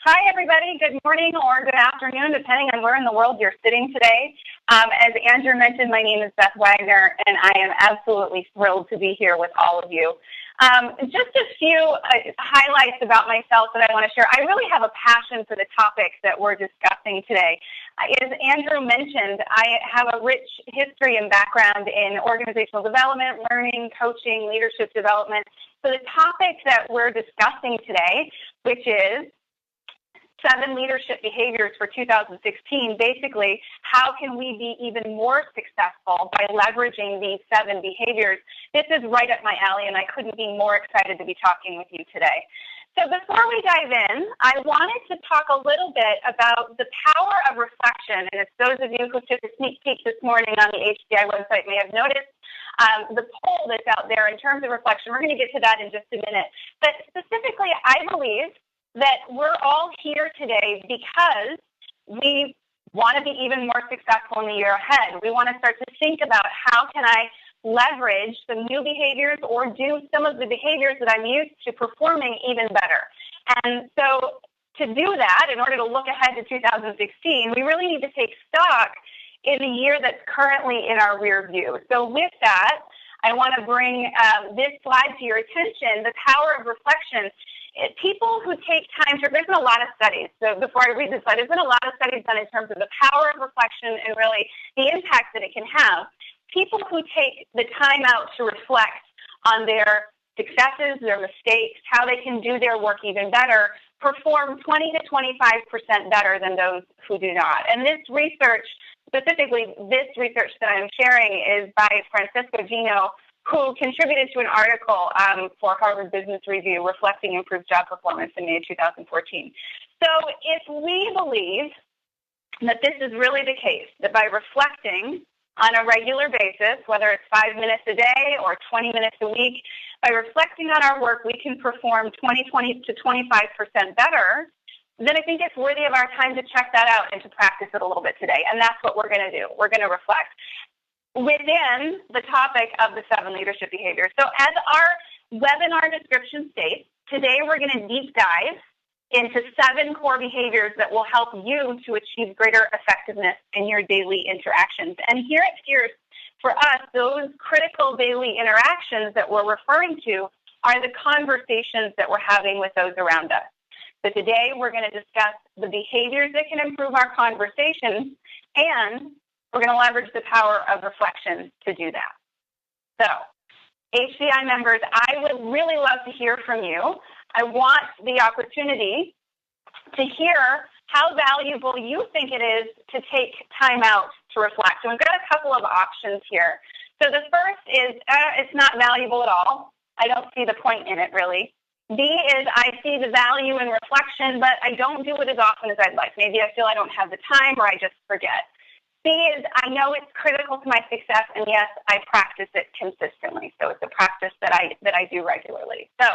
Hi, everybody. Good morning or good afternoon, depending on where in the world you're sitting today. As Andrew mentioned, my name is Beth Wagner, and I am absolutely thrilled to be here with all of you. Just a few highlights about myself that I want to share. I really have a passion for the topics that we're discussing today. As Andrew mentioned, I have a rich history and background in organizational development, learning, coaching, leadership development. So the topic that we're discussing today, which is 7 leadership behaviors for 2016. Basically, how can we be even more successful by leveraging these 7 behaviors? This is right up my alley, and I couldn't be more excited to be talking with you today. So before we dive in, I wanted to talk a little bit about the power of reflection. And as those of you who took a sneak peek this morning on the HCI website may have noticed, the poll that's out there in terms of reflection, we're going to get to that in just a minute. But specifically, I believe that we're all here today because we want to be even more successful in the year ahead. We want to start to think about how can I leverage some new behaviors or do some of the behaviors that I'm used to performing even better. And so to do that, in order to look ahead to 2016, we really need to take stock in the year that's currently in our rear view. So with that, I want to bring this slide to your attention, the power of reflection. People who take time to, there's been a lot of studies, so before I read this slide, there's been a lot of studies done in terms of the power of reflection and really the impact that it can have. People who take the time out to reflect on their successes, their mistakes, how they can do their work even better, perform 20 to 25% better than those who do not. And this research, specifically this research that I'm sharing, is by Francisco Gino, who contributed to an article for Harvard Business Review reflecting improved job performance in May 2014. So if we believe that this is really the case, that by reflecting on a regular basis, whether it's 5 minutes a day or 20 minutes a week, by reflecting on our work, we can perform 20 to 25% better, then I think it's worthy of our time to check that out and to practice it a little bit today. And that's what we're going to do. We're going to reflect within the topic of the 7 leadership behaviors. So as our webinar description states, today we're going to deep dive into 7 core behaviors that will help you to achieve greater effectiveness in your daily interactions. And here at Fierce, for us, those critical daily interactions that we're referring to are the conversations that we're having with those around us. So today we're going to discuss the behaviors that can improve our conversations, and we're going to leverage the power of reflection to do that. So, HCI members, I would really love to hear from you. I want the opportunity to hear how valuable you think it is to take time out to reflect. So we've got a couple of options here. So the first is, it's not valuable at all. I don't see the point in it, really. B is, I see the value in reflection, but I don't do it as often as I'd like. Maybe I feel I don't have the time or I just forget. C is, I know it's critical to my success, and yes, I practice it consistently. So it's a practice that I do regularly. So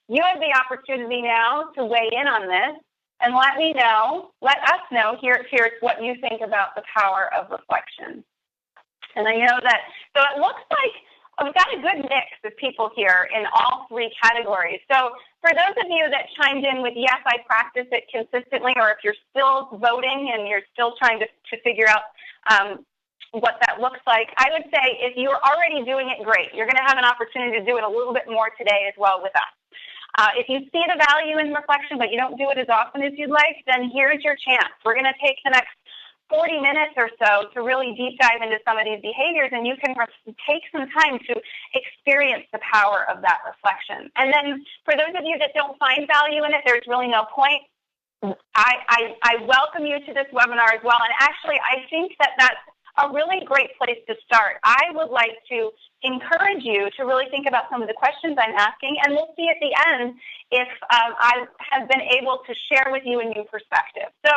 you have the opportunity now to weigh in on this and let us know here at Fierce what you think about the power of reflection. And I know that, so it looks like we've got a good mix of people here in all 3 categories. So for those of you that chimed in with, yes, I practice it consistently, or if you're still voting and you're still trying to figure out what that looks like, I would say if you're already doing it, great. You're going to have an opportunity to do it a little bit more today as well with us. If you see the value in reflection, but you don't do it as often as you'd like, then here's your chance. We're going to take the next 40 minutes or so to really deep dive into some of these behaviors, and you can take some time to experience the power of that reflection. And then for those of you that don't find value in it, there's really no point. I welcome you to this webinar as well, and actually I think that that's a really great place to start. I would like to encourage you to really think about some of the questions I'm asking, and we'll see at the end if I have been able to share with you a new perspective. So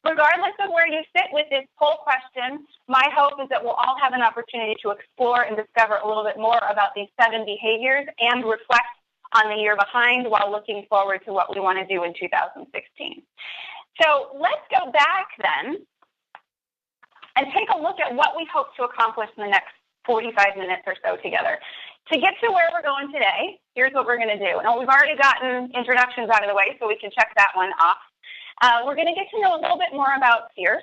regardless of where you sit with this poll question, my hope is that we'll all have an opportunity to explore and discover a little bit more about these 7 behaviors and reflect on the year behind while looking forward to what we want to do in 2016. So let's go back then and take a look at what we hope to accomplish in the next 45 minutes or so together. To get to where we're going today, here's what we're going to do. Now, we've already gotten introductions out of the way, so we can check that one off. We're going to get to know a little bit more about fears.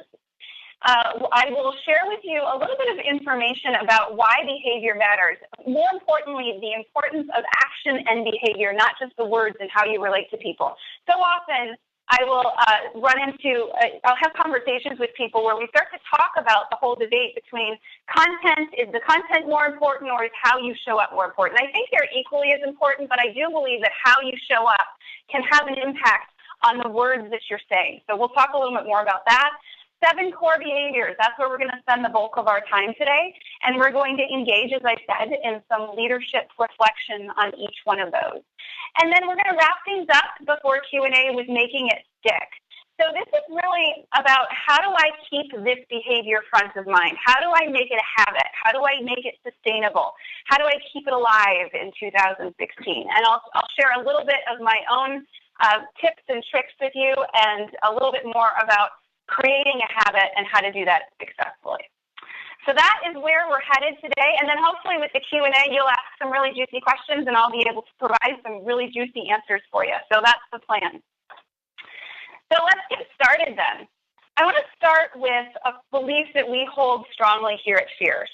I will share with you a little bit of information about why behavior matters. More importantly, the importance of action and behavior, not just the words and how you relate to people. So often, I will I'll have conversations with people where we start to talk about the whole debate between content. Is the content more important, or is how you show up more important? I think they're equally as important, but I do believe that how you show up can have an impact on the words that you're saying. So we'll talk a little bit more about that. 7 core behaviors. That's where we're going to spend the bulk of our time today. And we're going to engage, as I said, in some leadership reflection on each one of those. And then we're going to wrap things up before Q&A with making it stick. So this is really about how do I keep this behavior front of mind? How do I make it a habit? How do I make it sustainable? How do I keep it alive in 2016? And I'll share a little bit of my own tips and tricks with you, and a little bit more about creating a habit and how to do that successfully. So that is where we're headed today. And then hopefully with the Q&A, you'll ask some really juicy questions, and I'll be able to provide some really juicy answers for you. So that's the plan. So let's get started then. I want to start with a belief that we hold strongly here at Fierce.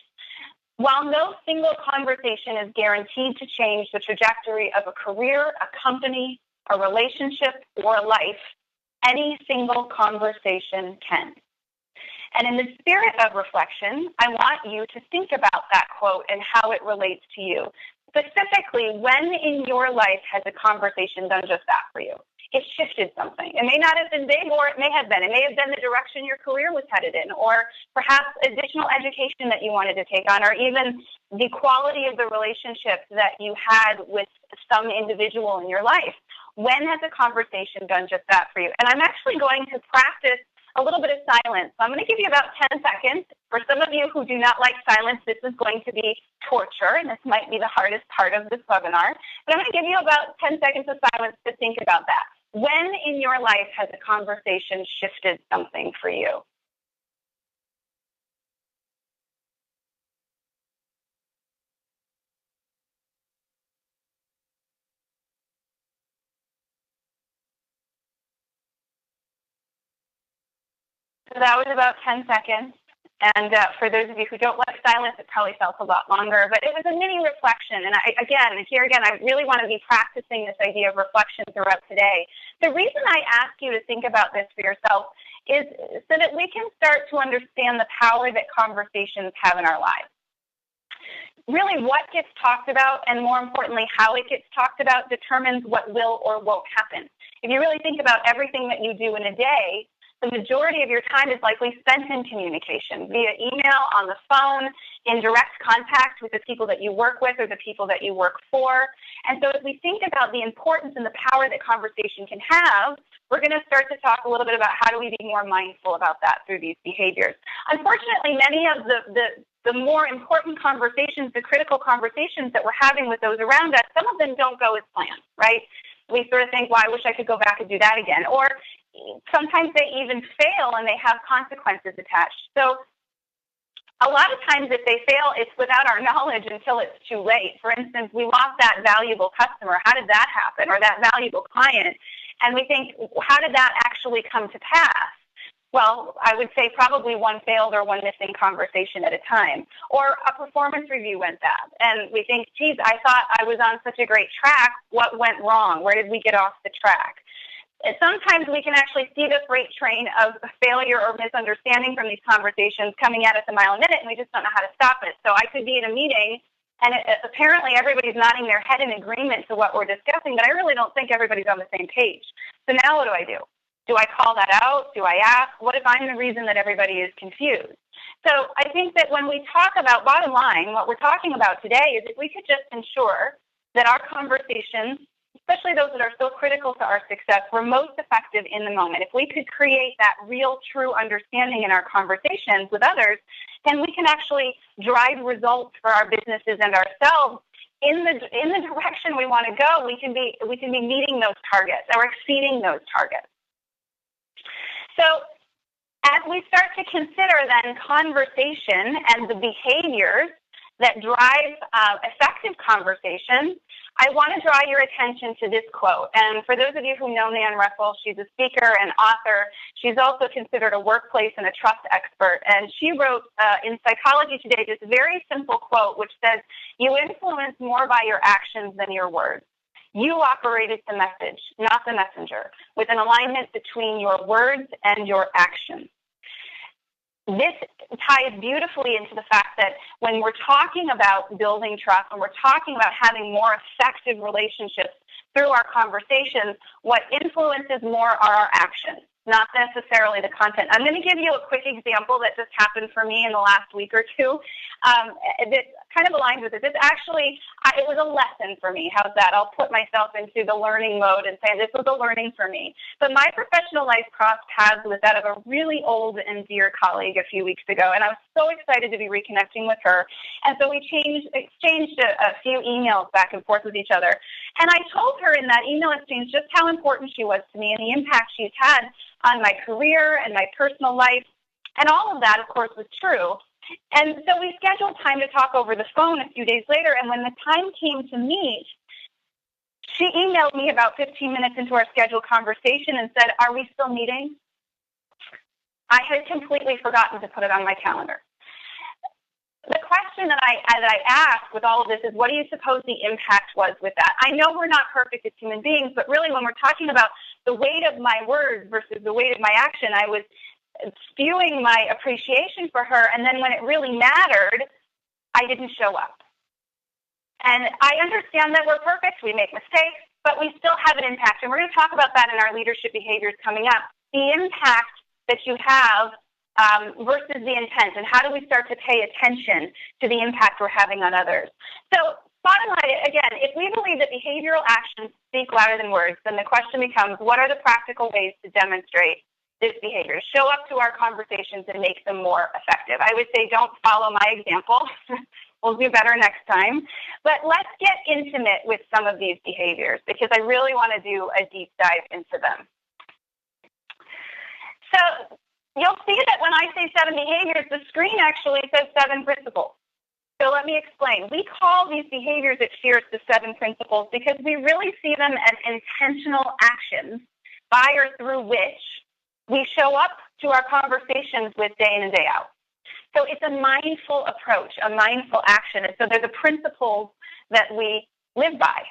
While no single conversation is guaranteed to change the trajectory of a career, a company, a relationship, or a life, any single conversation can. And in the spirit of reflection, I want you to think about that quote and how it relates to you. Specifically, when in your life has a conversation done just that for you? It shifted something. It may not have been big, or it may have been. It may have been the direction your career was headed in, or perhaps additional education that you wanted to take on, or even the quality of the relationships that you had with some individual in your life. When has a conversation done just that for you? And I'm actually going to practice a little bit of silence. So I'm going to give you about 10 seconds. For some of you who do not like silence, this is going to be torture, and this might be the hardest part of this webinar. But I'm going to give you about 10 seconds of silence to think about that. When in your life has a conversation shifted something for you? So that was about 10 seconds. And for those of you who don't like silence, it probably felt a lot longer. But it was a mini reflection. And I really want to be practicing this idea of reflection throughout today. The reason I ask you to think about this for yourself is so that we can start to understand the power that conversations have in our lives. Really, what gets talked about, and more importantly, how it gets talked about, determines what will or won't happen. If you really think about everything that you do in a day, the majority of your time is likely spent in communication, via email, on the phone, in direct contact with the people that you work with or the people that you work for. And so as we think about the importance and the power that conversation can have, we're going to start to talk a little bit about how do we be more mindful about that through these behaviors. Unfortunately, many of the more important conversations, the critical conversations that we're having with those around us, some of them don't go as planned, right? We sort of think, well, I wish I could go back and do that again. Or sometimes they even fail and they have consequences attached. So a lot of times if they fail, it's without our knowledge until it's too late. For instance, we lost that valuable customer. How did that happen? Or that valuable client? And we think, how did that actually come to pass? Well, I would say probably one failed or one missing conversation at a time. Or a performance review went bad. And we think, geez, I thought I was on such a great track. What went wrong? Where did we get off the track? And sometimes we can actually see the freight train of failure or misunderstanding from these conversations coming at us a mile a minute, and we just don't know how to stop it. So I could be in a meeting, and apparently everybody's nodding their head in agreement to what we're discussing, but I really don't think everybody's on the same page. So now what do? Do I call that out? Do I ask? What if I'm the reason that everybody is confused? So I think that when we talk about, bottom line, what we're talking about today is if we could just ensure that our conversations, especially those that are so critical to our success, were most effective in the moment. If we could create that real, true understanding in our conversations with others, then we can actually drive results for our businesses and ourselves in the direction we want to go. We can be meeting those targets or exceeding those targets. So as we start to consider then conversation and the behaviors that drive effective conversation, I want to draw your attention to this quote. And for those of you who know Nan Russell, she's a speaker and author. She's also considered a workplace and a trust expert. And she wrote in Psychology Today this very simple quote, which says, "You influence more by your actions than your words. You operated the message, not the messenger, with an alignment between your words and your actions." This ties beautifully into the fact that when we're talking about building trust, when we're talking about having more effective relationships through our conversations, what influences more are our actions, not necessarily the content. I'm going to give you a quick example that just happened for me in the last week or two that kind of aligns with this. It's actually, it was a lesson for me. How's that? I'll put myself into the learning mode and say this was a learning for me. But my professional life crossed paths with that of a really old and dear colleague a few weeks ago, and I was so excited to be reconnecting with her. And so we exchanged a few emails back and forth with each other. And I told her in that email exchange just how important she was to me and the impact she's had on my career and my personal life. And all of that, of course, was true. And so we scheduled time to talk over the phone a few days later. And when the time came to meet, she emailed me about 15 minutes into our scheduled conversation and said, "Are we still meeting?" I had completely forgotten to put it on my calendar. The question that I ask with all of this is, what do you suppose the impact was with that? I know we're not perfect as human beings, but really when we're talking about the weight of my words versus the weight of my action, I was spewing my appreciation for her, and then when it really mattered, I didn't show up. And I understand that we're perfect, we make mistakes, but we still have an impact. And we're going to talk about that in our leadership behaviors coming up. The impact that you have versus the intent, and how do we start to pay attention to the impact we're having on others. So bottom line, again, if we believe that behavioral actions speak louder than words, then the question becomes, what are the practical ways to demonstrate this behavior? Show up to our conversations and make them more effective. I would say don't follow my example. We'll do better next time. But let's get intimate with some of these behaviors because I really want to do a deep dive into them. So you'll see that when I say 7 behaviors, the screen actually says 7 principles. So let me explain. We call these behaviors at Fierce the 7 principles because we really see them as intentional actions by or through which we show up to our conversations with day in and day out. So it's a mindful approach, a mindful action. And so they're the principles that we live by.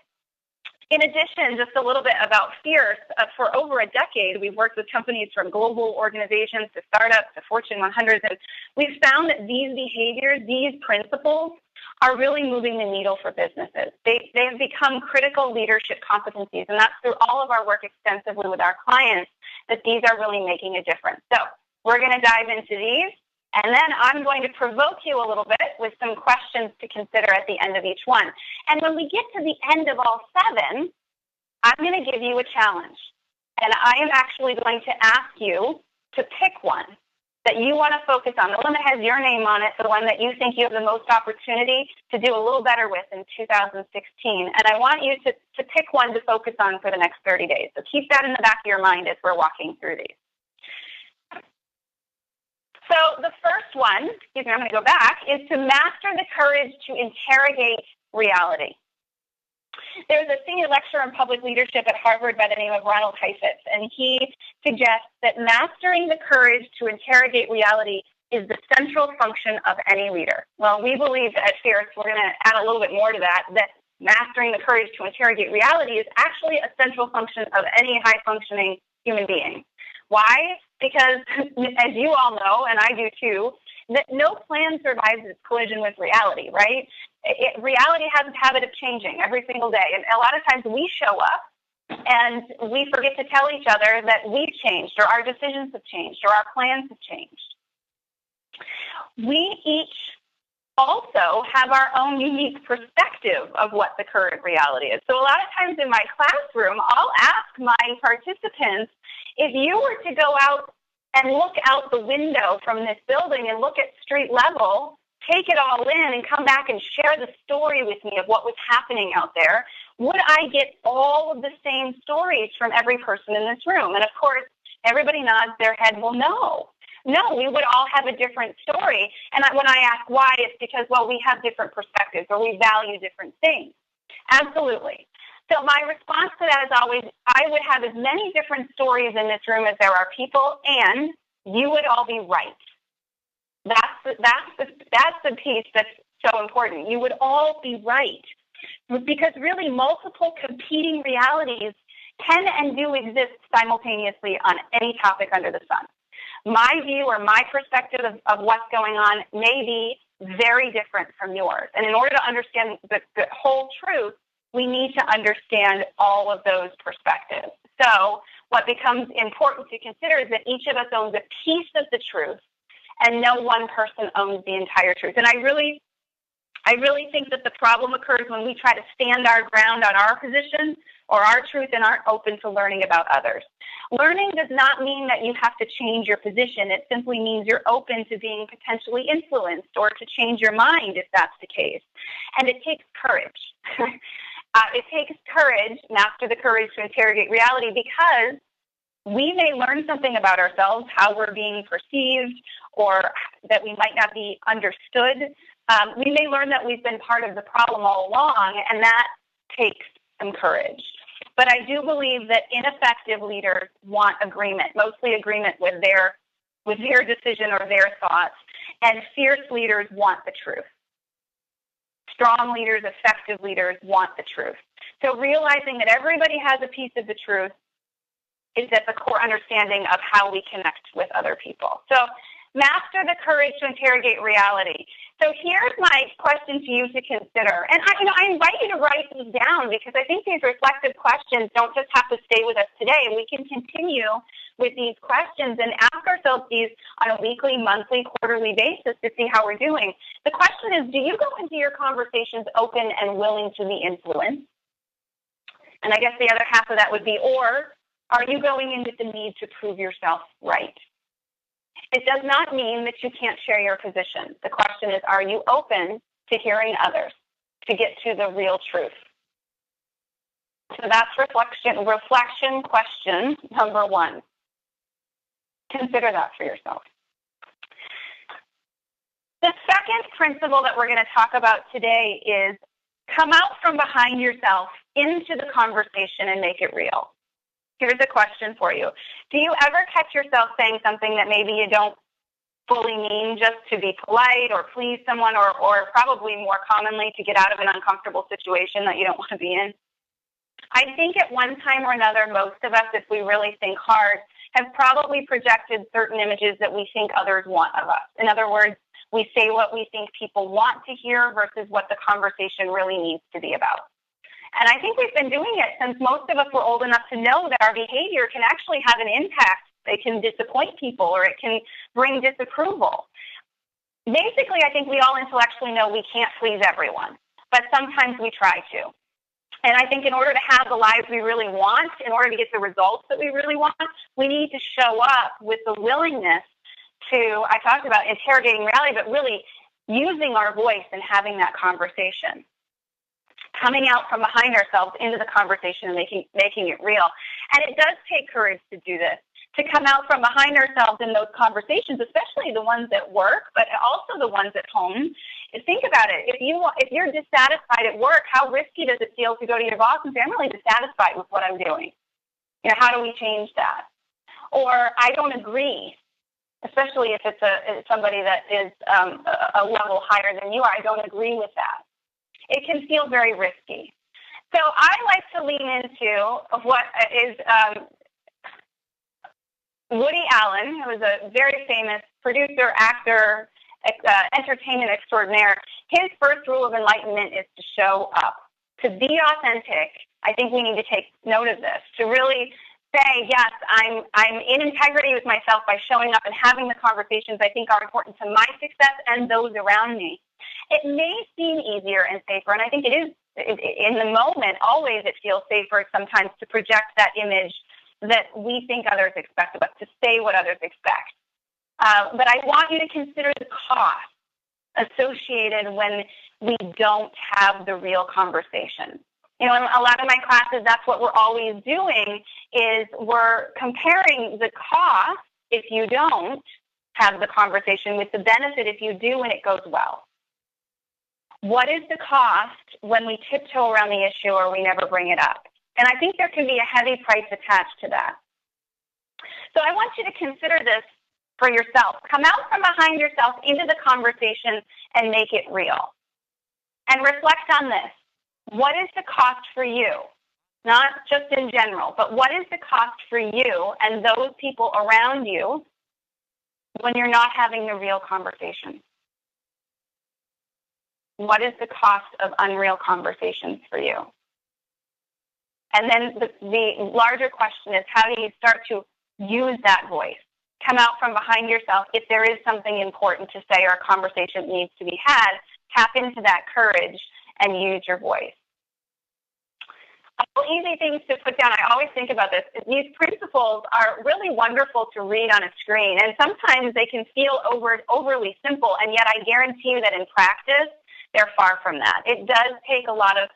In addition, just a little bit about Fierce. For over a decade, we've worked with companies from global organizations to startups to Fortune 100s, and we've found that these behaviors, these principles, are really moving the needle for businesses. They have become critical leadership competencies, and that's through all of our work extensively with our clients that these are really making a difference. So we're going to dive into these, and then I'm going to provoke you a little bit with some questions to consider at the end of each one. And when we get to the end of all 7, I'm going to give you a challenge. And I am actually going to ask you to pick one that you want to focus on, the one that has your name on it, the one that you think you have the most opportunity to do a little better with in 2016. And I want you to pick one to focus on for the next 30 days. So keep that in the back of your mind as we're walking through these. So the first one, excuse me, I'm going to go back, is to master the courage to interrogate reality. There's a senior lecturer in public leadership at Harvard by the name of Ronald Heifetz, and he suggests that mastering the courage to interrogate reality is the central function of any leader. Well, we believe at Fierce, we're going to add a little bit more to that mastering the courage to interrogate reality is actually a central function of any high-functioning human being. Why? Because, as you all know, and I do too, that no plan survives its collision with reality, right? Reality has a habit of changing every single day. And a lot of times we show up and we forget to tell each other that we've changed or our decisions have changed or our plans have changed. We each also have our own unique perspective of what the current reality is. So a lot of times in my classroom, I'll ask my participants, if you were to go out and look out the window from this building and look at street level, take it all in and come back and share the story with me of what was happening out there, would I get all of the same stories from every person in this room? And of course, everybody nods their head, well, no. No, we would all have a different story. And when I ask why, it's because, well, we have different perspectives or we value different things. Absolutely. So my response to that is always, I would have as many different stories in this room as there are people, and you would all be right. That's the piece that's so important. You would all be right. Because really multiple competing realities can and do exist simultaneously on any topic under the sun. My view or my perspective of what's going on may be very different from yours. And in order to understand the whole truth, we need to understand all of those perspectives. So what becomes important to consider is that each of us owns a piece of the truth, and no one person owns the entire truth. And I really think that the problem occurs when we try to stand our ground on our position or our truth and aren't open to learning about others. Learning does not mean that you have to change your position. It simply means you're open to being potentially influenced or to change your mind if that's the case. And it takes courage. It takes courage, master the courage to interrogate reality, because we may learn something about ourselves, how we're being perceived, or that we might not be understood. We may learn that we've been part of the problem all along, and that takes some courage. But I do believe that ineffective leaders want agreement, mostly agreement with their decision or their thoughts, and fierce leaders want the truth. Strong leaders, effective leaders want the truth. So realizing that everybody has a piece of the truth is at the core understanding of how we connect with other people. So master the courage to interrogate reality. So here's my question to you to consider. And I invite you to write these down, because I think these reflective questions don't just have to stay with us today. We can continue with these questions and ask ourselves these on a weekly, monthly, quarterly basis to see how we're doing. The question is, do you go into your conversations open and willing to be influenced? And I guess the other half of that would be, or are you going in with the need to prove yourself right? It does not mean that you can't share your position. The question is, are you open to hearing others to get to the real truth? So that's reflection question number 1. Consider that for yourself. The second principle that we're going to talk about today is come out from behind yourself into the conversation and make it real. Here's a question for you. Do you ever catch yourself saying something that maybe you don't fully mean just to be polite or please someone, or probably more commonly to get out of an uncomfortable situation that you don't want to be in? I think at one time or another, most of us, if we really think hard, have probably projected certain images that we think others want of us. In other words, we say what we think people want to hear versus what the conversation really needs to be about. And I think we've been doing it since most of us were old enough to know that our behavior can actually have an impact. It can disappoint people, or it can bring disapproval. Basically, I think we all intellectually know we can't please everyone, but sometimes we try to. And I think in order to have the lives we really want, in order to get the results that we really want, we need to show up with the willingness to, I talked about interrogating reality, but really using our voice and having that conversation. Coming out from behind ourselves into the conversation and making it real. And it does take courage to do this, to come out from behind ourselves in those conversations, especially the ones at work, but also the ones at home. And think about it. If you're dissatisfied at work, how risky does it feel to go to your boss and say, I'm really dissatisfied with what I'm doing? How do we change that? Or I don't agree, especially if it's somebody that is a level higher than you are. I don't agree with that. It can feel very risky. So I like to lean into what is Woody Allen, who is a very famous producer, actor, entertainment extraordinaire. His first rule of enlightenment is to show up. To be authentic, I think we need to take note of this, to really say, yes, I'm in integrity with myself by showing up and having the conversations I think are important to my success and those around me. It may seem easier and safer, and I think it is in the moment. Always it feels safer sometimes to project that image that we think others expect of us, to say what others expect. But I want you to consider the cost associated when we don't have the real conversation. In a lot of my classes, that's what we're always doing, is we're comparing the cost if you don't have the conversation with the benefit if you do and it goes well. What is the cost when we tiptoe around the issue or we never bring it up? And I think there can be a heavy price attached to that. So I want you to consider this for yourself. Come out from behind yourself into the conversation and make it real. And reflect on this. What is the cost for you? Not just in general, but what is the cost for you and those people around you when you're not having the real conversation? What is the cost of unreal conversations for you? And then the larger question is, how do you start to use that voice? Come out from behind yourself. If there is something important to say or a conversation needs to be had, tap into that courage and use your voice. All easy things to put down. I always think about this. These principles are really wonderful to read on a screen, and sometimes they can feel overly simple, and yet I guarantee you that in practice, they're far from that. It does take a lot of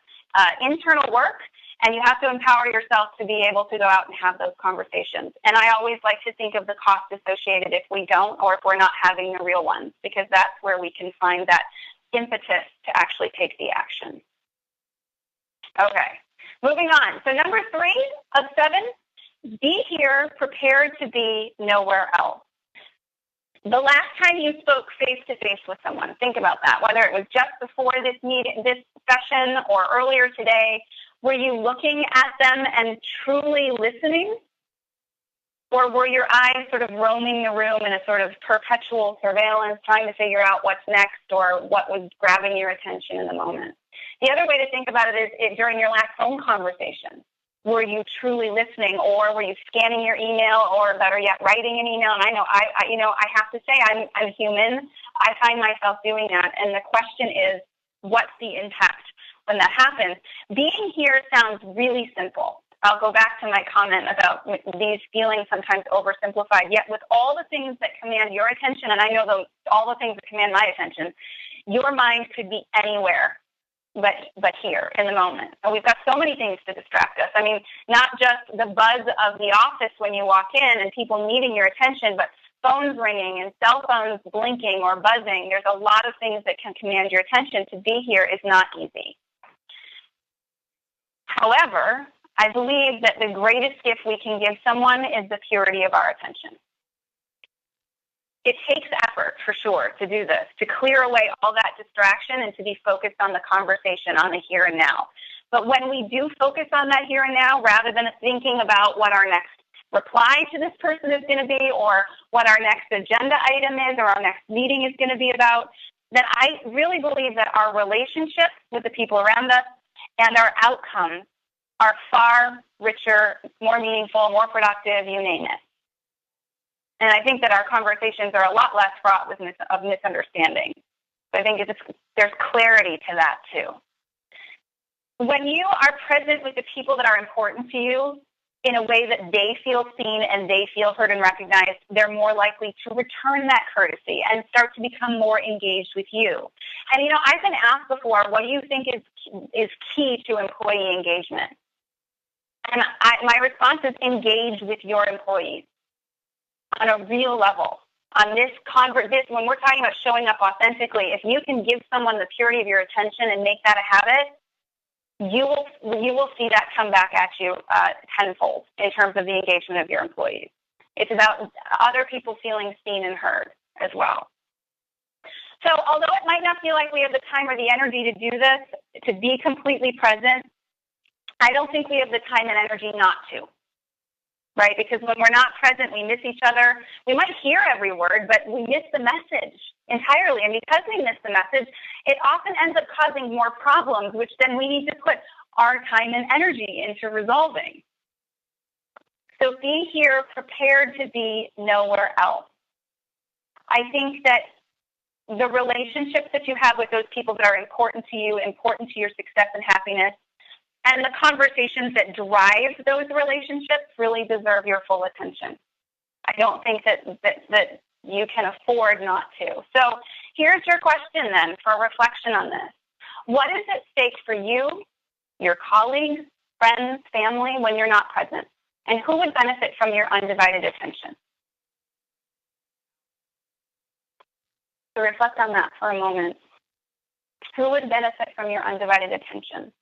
internal work, and you have to empower yourself to be able to go out and have those conversations. And I always like to think of the cost associated if we don't, or if we're not having the real ones, because that's where we can find that impetus to actually take the action. Okay, moving on. So number 3 of 7, be here, prepared to be nowhere else. The last time you spoke face-to-face with someone, think about that, whether it was just before this meeting, this session, or earlier today. Were you looking at them and truly listening? Or were your eyes sort of roaming the room in a sort of perpetual surveillance, trying to figure out what's next or what was grabbing your attention in the moment? The other way to think about it is during your last phone conversation. Were you truly listening, or were you scanning your email, or better yet, writing an email? And I know, I have to say, I'm human. I find myself doing that. And the question is, what's the impact when that happens? Being here sounds really simple. I'll go back to my comment about these feelings sometimes oversimplified, yet with all the things that command your attention, and I know all the things that command my attention, your mind could be anywhere but here in the moment. And we've got so many things to distract us. I mean, not just the buzz of the office when you walk in and people needing your attention, but phones ringing and cell phones blinking or buzzing. There's a lot of things that can command your attention. To be here is not easy. However, I believe that the greatest gift we can give someone is the purity of our attention. It takes effort, for sure, to do this, to clear away all that distraction and to be focused on the conversation, on the here and now. But when we do focus on that here and now, rather than thinking about what our next reply to this person is going to be, or what our next agenda item is, or our next meeting is going to be about, then I really believe that our relationships with the people around us and our outcomes are far richer, more meaningful, more productive, you name it. And I think that our conversations are a lot less fraught with misunderstanding. So I think there's clarity to that too. When you are present with the people that are important to you in a way that they feel seen and they feel heard and recognized, they're more likely to return that courtesy and start to become more engaged with you. And I've been asked before, what do you think is key to employee engagement? And my response is engage with your employees on a real level. On this when we're talking about showing up authentically, if you can give someone the purity of your attention and make that a habit, you will see that come back at you tenfold in terms of the engagement of your employees. It's about other people feeling seen and heard as well. So although it might not feel like we have the time or the energy to do this, to be completely present, I don't think we have the time and energy not to. Right? Because when we're not present, we miss each other. We might hear every word, but we miss the message entirely. And because we miss the message, it often ends up causing more problems, which then we need to put our time and energy into resolving. So be here, prepared to be nowhere else. I think that the relationships that you have with those people that are important to you, important to your success and happiness, and the conversations that drive those relationships really deserve your full attention. I don't think that you can afford not to. So here's your question then for reflection on this. What is at stake for you, your colleagues, friends, family when you're not present? And who would benefit from your undivided attention? So reflect on that for a moment. Who would benefit from your undivided attention?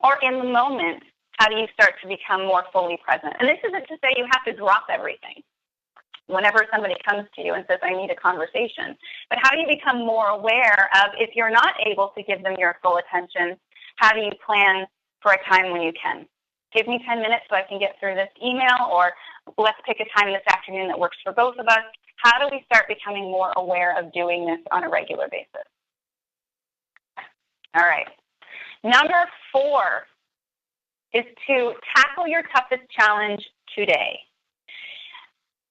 Or in the moment, how do you start to become more fully present? And this isn't to say you have to drop everything whenever somebody comes to you and says, I need a conversation. But how do you become more aware of, if you're not able to give them your full attention, how do you plan for a time when you can? Give me 10 minutes so I can get through this email, or let's pick a time this afternoon that works for both of us. How do we start becoming more aware of doing this on a regular basis? All right. Number 4 is to tackle your toughest challenge today.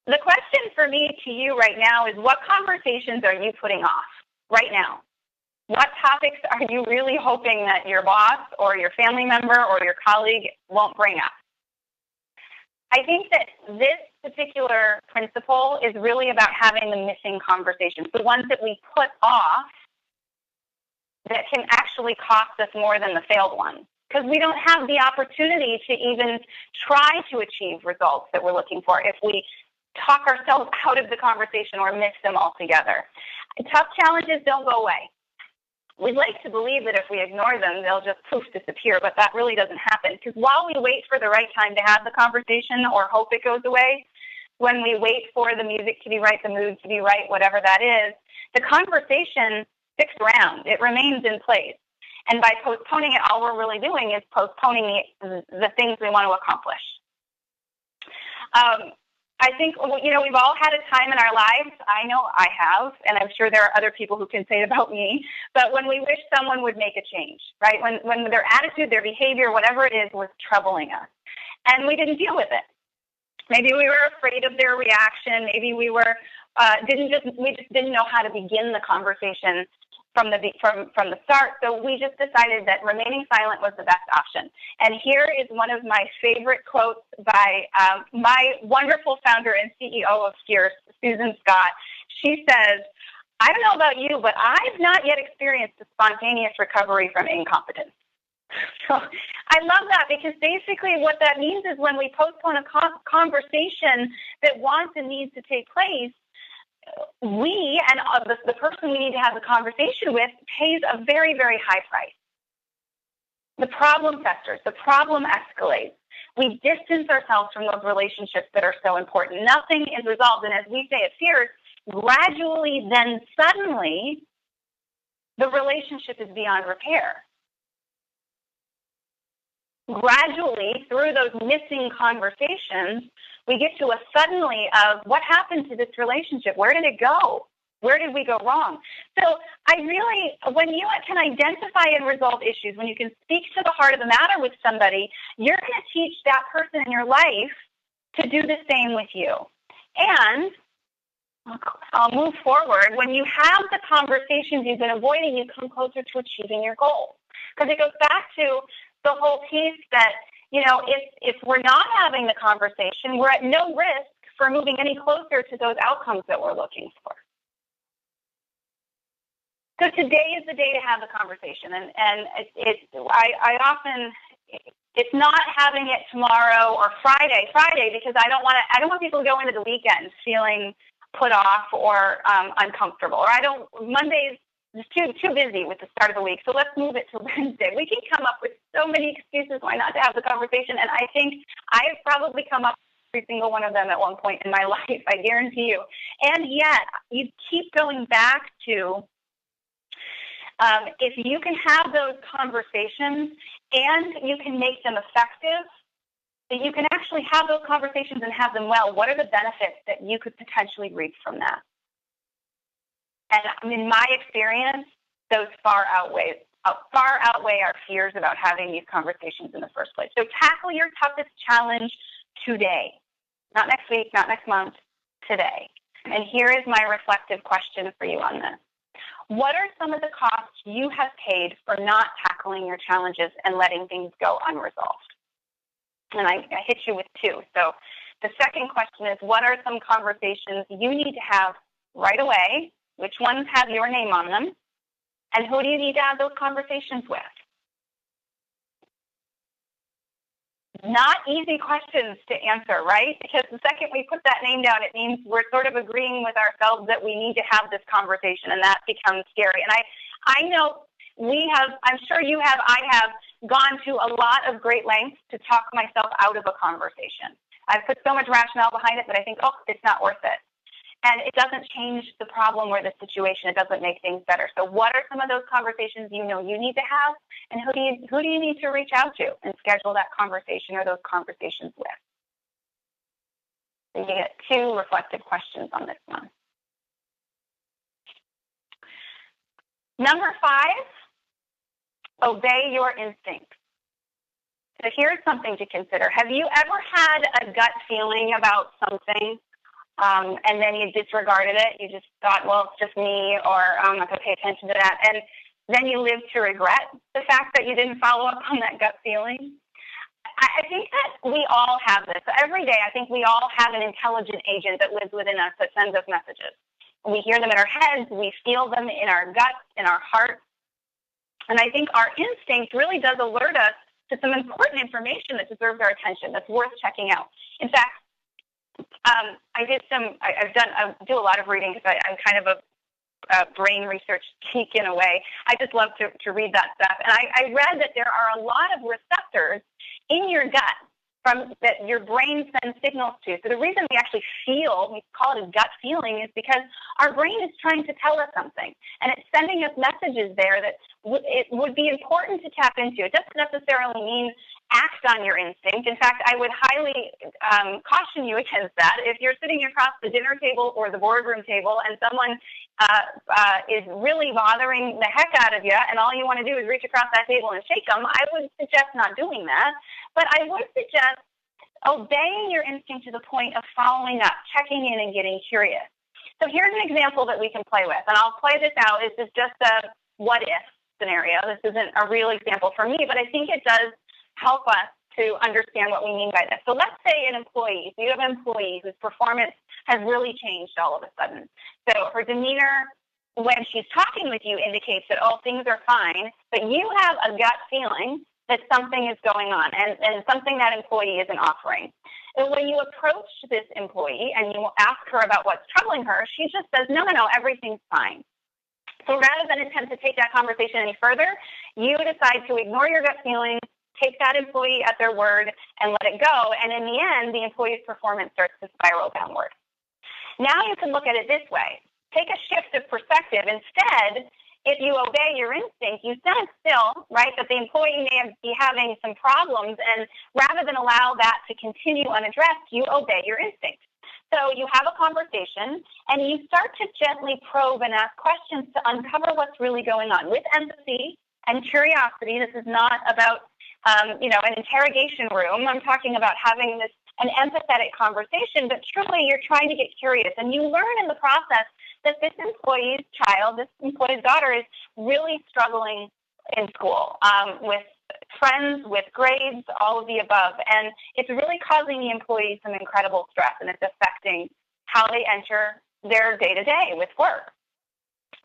The question for me to you right now is, what conversations are you putting off right now? What topics are you really hoping that your boss or your family member or your colleague won't bring up? I think that this particular principle is really about having the missing conversations, the ones that we put off that can actually cost us more than the failed ones, because we don't have the opportunity to even try to achieve results that we're looking for if we talk ourselves out of the conversation or miss them altogether. Tough challenges don't go away. We'd like to believe that if we ignore them, they'll just poof, disappear, but that really doesn't happen, because while we wait for the right time to have the conversation or hope it goes away, when we wait for the music to be right, the mood to be right, whatever that is, the conversation sticks around. It remains in place. And by postponing it, all we're really doing is postponing the things we want to accomplish. I think, we've all had a time in our lives, I know I have, and I'm sure there are other people who can say it about me, but when we wish someone would make a change, right? When their attitude, their behavior, whatever it is, was troubling us, and we didn't deal with it. Maybe we were afraid of their reaction. Maybe we were we just didn't know how to begin the conversation from the start. So we just decided that remaining silent was the best option. And here is one of my favorite quotes by my wonderful founder and CEO of Fierce, Susan Scott. She says, I don't know about you, but I've not yet experienced a spontaneous recovery from incompetence. So I love that, because basically what that means is when we postpone a conversation that wants and needs to take place, we and the person we need to have the conversation with pays a very, very high price. The problem festers. The problem escalates. We distance ourselves from those relationships that are so important. Nothing is resolved. And as we say at Fierce, gradually, then suddenly, the relationship is beyond repair. Gradually, through those missing conversations, we get to a suddenly of what happened to this relationship? Where did it go? Where did we go wrong? So when you can identify and resolve issues, when you can speak to the heart of the matter with somebody, you're going to teach that person in your life to do the same with you. And I'll move forward. When you have the conversations you've been avoiding, you come closer to achieving your goals. Because it goes back to the whole piece that, if we're not having the conversation, we're at no risk for moving any closer to those outcomes that we're looking for. So today is the day to have the conversation, and I often, it's not having it tomorrow or Friday, because I don't want people to go into the weekend feeling put off or uncomfortable, or Mondays. Just too busy with the start of the week, so let's move it to Wednesday. We can come up with so many excuses why not to have the conversation, and I think I've probably come up with every single one of them at one point in my life, I guarantee you. And yet, you keep going back to, if you can have those conversations and you can make them effective, that you can actually have those conversations and have them well, what are the benefits that you could potentially reap from that? And in my experience, those far outweigh our fears about having these conversations in the first place. So tackle your toughest challenge today. Not next week, not next month, today. And here is my reflective question for you on this. What are some of the costs you have paid for not tackling your challenges and letting things go unresolved? And I hit you with 2. So the second question is, what are some conversations you need to have right away? Which ones have your name on them? And who do you need to have those conversations with? Not easy questions to answer, right? Because the second we put that name down, it means we're sort of agreeing with ourselves that we need to have this conversation, and that becomes scary. And I know I'm sure you have, I have gone to a lot of great lengths to talk myself out of a conversation. I've put so much rationale behind it that I think, oh, it's not worth it. And it doesn't change the problem or the situation. It doesn't make things better. So what are some of those conversations you know you need to have, and who do you need to reach out to and schedule that conversation or those conversations with? So you get 2 reflective questions on this one. Number 5, obey your instincts. So here's something to consider. Have you ever had a gut feeling about something, and then you disregarded it? You just thought, well, it's just me, or I'm not going to pay attention to that. And then you live to regret the fact that you didn't follow up on that gut feeling. I think that we all have this. Every day, I think we all have an intelligent agent that lives within us that sends us messages. We hear them in our heads. We feel them in our guts, in our hearts. And I think our instinct really does alert us to some important information that deserves our attention, that's worth checking out. In fact, I do a lot of reading because I'm kind of a brain research geek in a way. I just love to read that stuff. And I read that there are a lot of receptors in your gut that your brain sends signals to. So the reason we actually feel, we call it a gut feeling, is because our brain is trying to tell us something. And it's sending us messages there that it would be important to tap into. It doesn't necessarily mean act on your instinct. In fact, I would highly caution you against that. If you're sitting across the dinner table or the boardroom table and someone is really bothering the heck out of you and all you want to do is reach across that table and shake them, I would suggest not doing that. But I would suggest obeying your instinct to the point of following up, checking in, and getting curious. So here's an example that we can play with, and I'll play this out. This is just a what-if scenario. This isn't a real example for me, but I think it does help us to understand what we mean by this. So let's say an employee, so you have an employee whose performance has really changed all of a sudden. So her demeanor when she's talking with you indicates that, oh, things are fine, but you have a gut feeling that something is going on and something that employee isn't offering. And when you approach this employee and you ask her about what's troubling her, she just says, no, everything's fine. So rather than attempt to take that conversation any further, you decide to ignore your gut feeling, take that employee at their word, and let it go. And in the end, the employee's performance starts to spiral downward. Now you can look at it this way. Take a shift of perspective. Instead, if you obey your instinct, you sense still, right, that the employee may be having some problems, and rather than allow that to continue unaddressed, you obey your instinct. So you have a conversation, and you start to gently probe and ask questions to uncover what's really going on with empathy and curiosity. This is not about, an interrogation room. I'm talking about having an empathetic conversation, but truly you're trying to get curious, and you learn in the process that this employee's child, this employee's daughter, is really struggling in school with friends, with grades, all of the above. And it's really causing the employee some incredible stress, and it's affecting how they enter their day-to-day with work.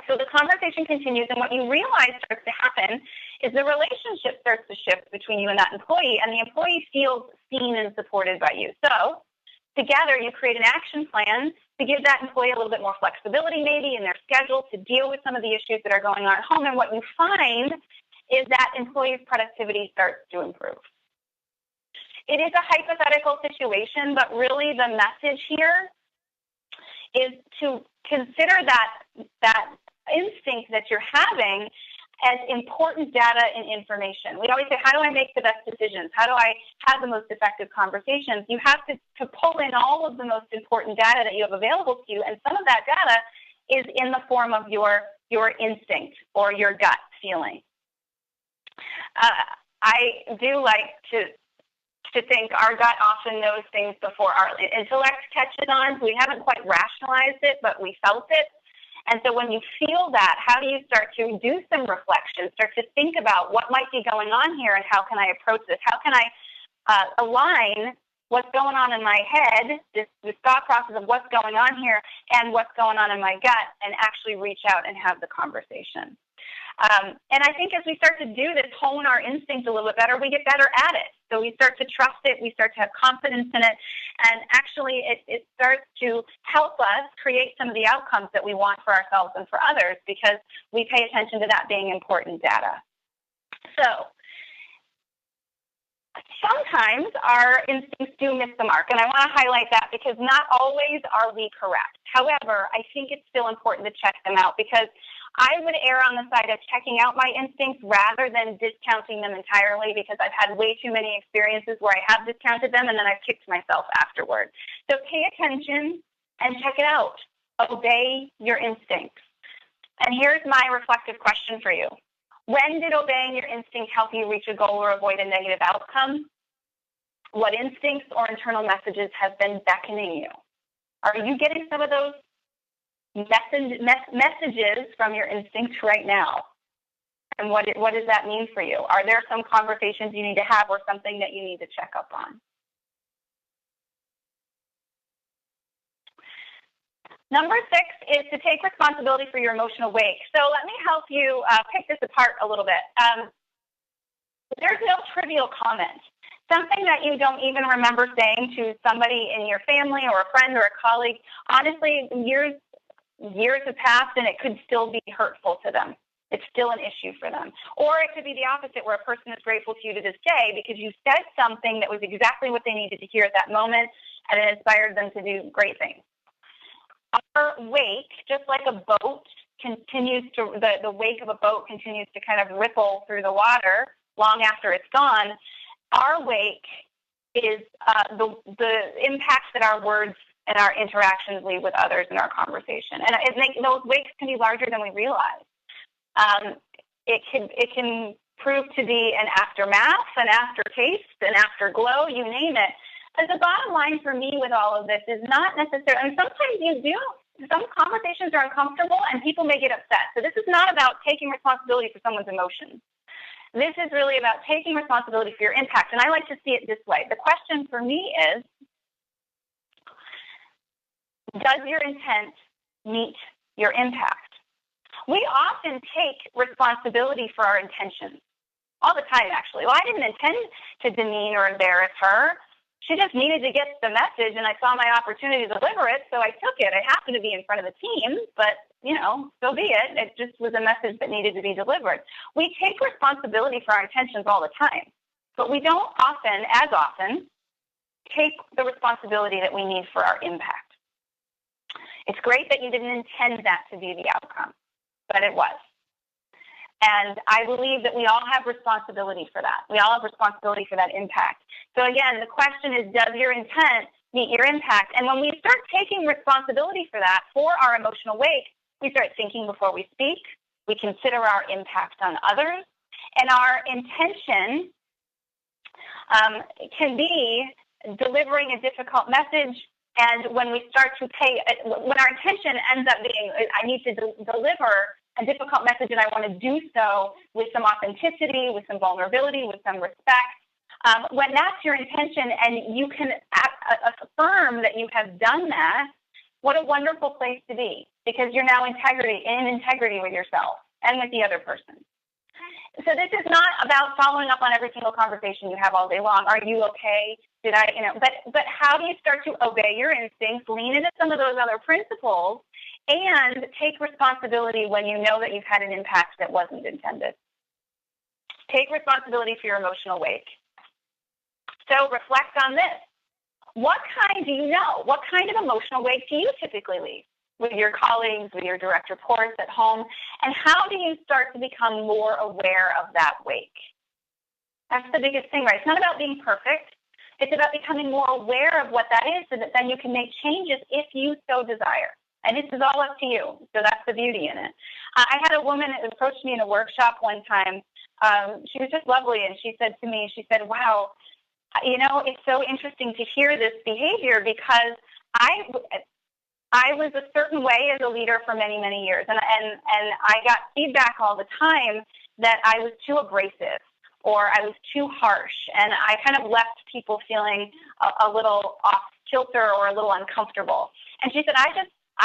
So the conversation continues, and what you realize starts to happen is the relationship starts to shift between you and that employee, and the employee feels seen and supported by you. So together, you create an action plan to give that employee a little bit more flexibility maybe in their schedule to deal with some of the issues that are going on at home. And what you find is that employee's productivity starts to improve. It is a hypothetical situation, but really the message here is to consider that instinct that you're having as important data and information. We always say, how do I make the best decisions? How do I have the most effective conversations? You have to pull in all of the most important data that you have available to you, and some of that data is in the form of your instinct or your gut feeling. I do like to think our gut often knows things before our intellect catches on. We haven't quite rationalized it, but we felt it. And so when you feel that, how do you start to do some reflection, start to think about what might be going on here and how can I approach this? How can I align what's going on in my head, this thought process of what's going on here and what's going on in my gut, and actually reach out and have the conversation? And I think as we start to do this, hone our instinct a little bit better, we get better at it. So we start to trust it, we start to have confidence in it, and actually it starts to help us create some of the outcomes that we want for ourselves and for others because we pay attention to that being important data. So sometimes our instincts do miss the mark, and I want to highlight that because not always are we correct. However, I think it's still important to check them out because I would err on the side of checking out my instincts rather than discounting them entirely because I've had way too many experiences where I have discounted them and then I've kicked myself afterward. So pay attention and check it out. Obey your instincts. And here's my reflective question for you. When did obeying your instinct help you reach a goal or avoid a negative outcome? What instincts or internal messages have been beckoning you? Are you getting some of those messages from your instincts right now? And what does that mean for you? Are there some conversations you need to have or something that you need to check up on? Number 6 is to take responsibility for your emotional wake. So let me help you pick this apart a little bit. There's no trivial comment. Something that you don't even remember saying to somebody in your family or a friend or a colleague, honestly, years have passed and it could still be hurtful to them. It's still an issue for them. Or it could be the opposite, where a person is grateful to you to this day because you said something that was exactly what they needed to hear at that moment and it inspired them to do great things. Our wake, just like a boat continues to, the wake of a boat continues to kind of ripple through the water long after it's gone, our wake is the impact that our words and our interactions leave with others in our conversation. And those wakes can be larger than we realize. It can prove to be an aftermath, an aftertaste, an afterglow, you name it. But the bottom line for me with all of this is not necessarily, and sometimes some conversations are uncomfortable and people may get upset. So this is not about taking responsibility for someone's emotions. This is really about taking responsibility for your impact. And I like to see it this way. The question for me is, does your intent meet your impact? We often take responsibility for our intentions all the time, actually. Well, I didn't intend to demean or embarrass her. She just needed to get the message, and I saw my opportunity to deliver it, so I took it. I happened to be in front of the team, but, so be it. It just was a message that needed to be delivered. We take responsibility for our intentions all the time, but we don't as often, take the responsibility that we need for our impact. It's great that you didn't intend that to be the outcome, but it was. And I believe that we all have responsibility for that. We all have responsibility for that impact. So again, the question is, does your intent meet your impact? And when we start taking responsibility for that, for our emotional wake, we start thinking before we speak. We consider our impact on others. And our intention can be delivering a difficult message. And when we start to when our intention ends up being, I need to deliver a difficult message, and I want to do so with some authenticity, with some vulnerability, with some respect. When that's your intention and you can affirm that you have done that, what a wonderful place to be, because you're now in integrity with yourself and with the other person. So this is not about following up on every single conversation you have all day long. Are you okay? But how do you start to obey your instincts, lean into some of those other principles, and take responsibility when you know that you've had an impact that wasn't intended? Take responsibility for your emotional wake. So reflect on this. What kind of emotional wake do you typically leave with your colleagues, with your direct reports at home? And how do you start to become more aware of that wake? That's the biggest thing, right? It's not about being perfect. It's about becoming more aware of what that is so that then you can make changes if you so desire. And this is all up to you. So that's the beauty in it. I had a woman that approached me in a workshop one time. She was just lovely, and she said to me, wow, it's so interesting to hear this behavior because I was a certain way as a leader for many, many years. And I got feedback all the time that I was too abrasive or I was too harsh. And I kind of left people feeling a little off kilter or a little uncomfortable. And she said, I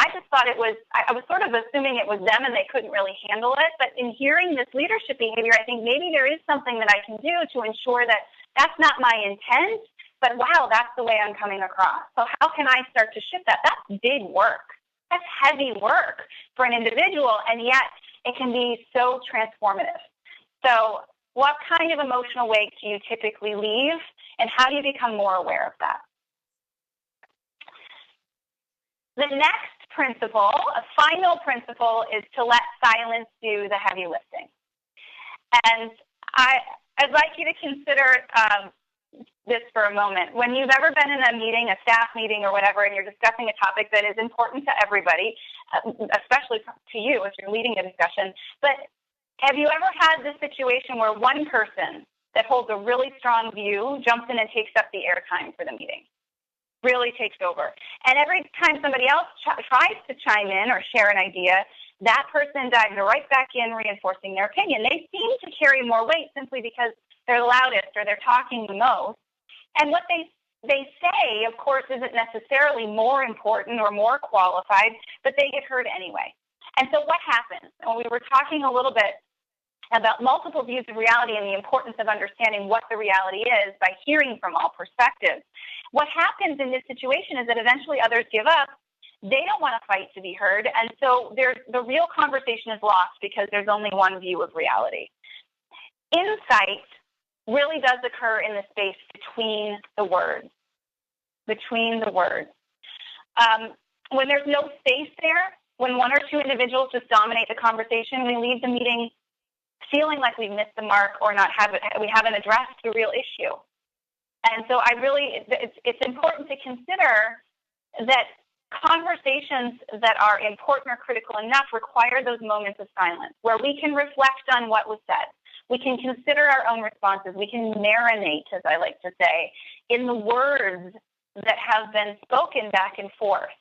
just thought I was sort of assuming it was them and they couldn't really handle it. But in hearing this leadership behavior, I think maybe there is something that I can do to ensure that That's not my intent, but wow, that's the way I'm coming across. So how can I start to shift that? That's big work. That's heavy work for an individual, and yet it can be so transformative. So what kind of emotional wake do you typically leave, and how do you become more aware of that? The next principle, a final principle, is to let silence do the heavy lifting. And I'd like you to consider this for a moment. When you've ever been in a meeting, a staff meeting or whatever, and you're discussing a topic that is important to everybody, especially to you if you're leading a discussion, but have you ever had this situation where one person that holds a really strong view jumps in and takes up the airtime for the meeting? Really takes over. And every time somebody else tries to chime in or share an idea, that person dives right back in reinforcing their opinion. They seem to carry more weight simply because they're the loudest or they're talking the most. And what they say, of course, isn't necessarily more important or more qualified, but they get heard anyway. And so what happens? And we were talking a little bit about multiple views of reality and the importance of understanding what the reality is by hearing from all perspectives. What happens in this situation is that eventually others give up. They don't want to fight to be heard, and so the real conversation is lost because there's only one view of reality. Insight really does occur in the space between the words. Between the words. When there's no space there, when one or two individuals just dominate the conversation, we leave the meeting feeling like we've missed the mark or we haven't addressed the real issue. And so it's important to consider that conversations that are important or critical enough require those moments of silence where we can reflect on what was said. We can consider our own responses. We can marinate, as I like to say, in the words that have been spoken back and forth.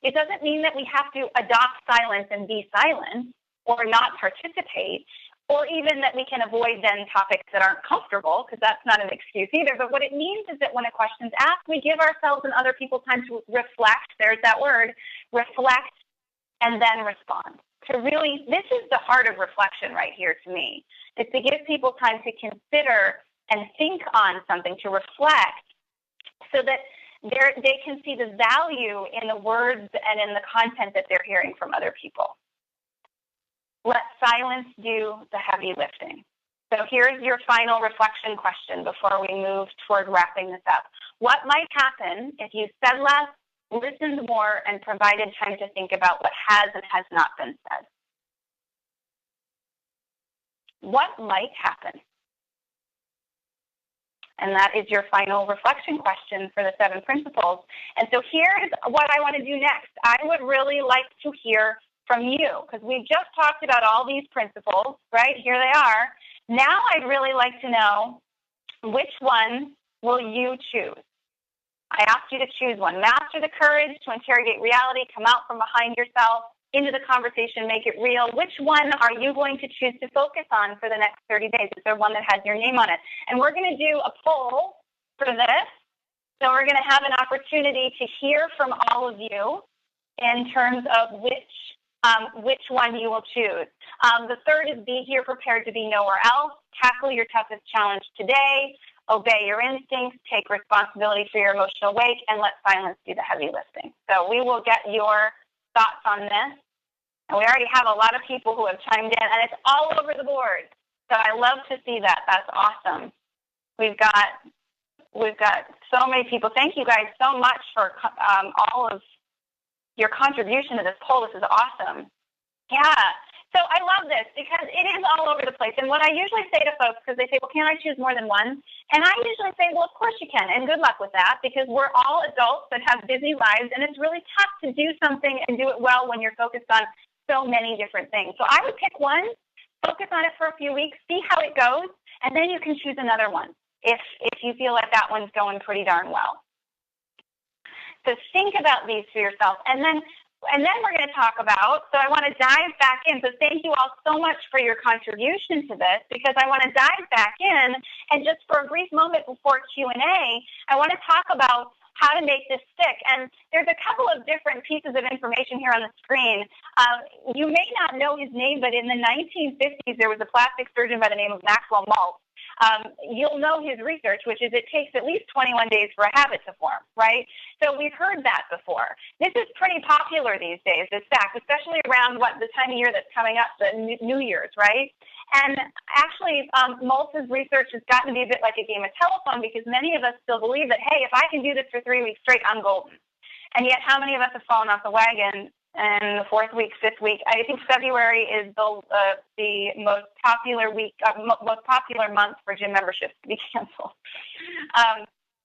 It doesn't mean that we have to adopt silence and be silent or not participate, or even that we can avoid then topics that aren't comfortable, because that's not an excuse either. But what it means is that when a question's asked, we give ourselves and other people time to reflect, there's that word, reflect, and then respond. To really, this is the heart of reflection right here to me, is to give people time to consider and think on something, to reflect, so that they can see the value in the words and in the content that they're hearing from other people. Let silence do the heavy lifting. So here's your final reflection question before we move toward wrapping this up. What might happen if you said less, listened more, and provided time to think about what has and has not been said? What might happen? And that is your final reflection question for the 7 principles. And so here's what I want to do next. I would really like to hear from you, because we've just talked about all these principles, right? Here they are. Now I'd really like to know, which one will you choose? I asked you to choose one. Master the courage to interrogate reality, come out from behind yourself, into the conversation, make it real. Which one are you going to choose to focus on for the next 30 days? Is there one that has your name on it? And we're going to do a poll for this. So we're going to have an opportunity to hear from all of you in terms of which one you will choose. The third is be here prepared to be nowhere else. Tackle your toughest challenge today. Obey your instincts. Take responsibility for your emotional wake, and let silence do the heavy lifting. So we will get your thoughts on this. And we already have a lot of people who have chimed in, and it's all over the board. So I love to see that. That's awesome. We've got so many people. Thank you guys so much for all of your contribution to this poll. This is awesome. Yeah. So I love this because it is all over the place. And what I usually say to folks, because they say, well, can't I choose more than one? And I usually say, well, of course you can. And good luck with that, because we're all adults that have busy lives. And it's really tough to do something and do it well when you're focused on so many different things. So I would pick one, focus on it for a few weeks, see how it goes, and then you can choose another one if you feel like that one's going pretty darn well. So think about these for yourself. And then we're going to talk about, so I want to dive back in. So thank you all so much for your contribution to this, because I want to dive back in, and just for a brief moment before Q&A, I want to talk about how to make this stick. And there's a couple of different pieces of information here on the screen. You may not know his name, but in the 1950s, there was a plastic surgeon by the name of Maxwell Maltz. you'll know his research, which is it takes at least 21 days for a habit to form, right? So we've heard that before. This is pretty popular these days, this fact, especially around the time of year that's coming up, the New Year's, right? And actually, Moltz's research has gotten to be a bit like a game of telephone because many of us still believe that, hey, if I can do this for 3 weeks straight, I'm golden. And yet how many of us have fallen off the wagon in the fourth week, fifth week? I think February is the most popular week, most popular month for gym memberships to be canceled.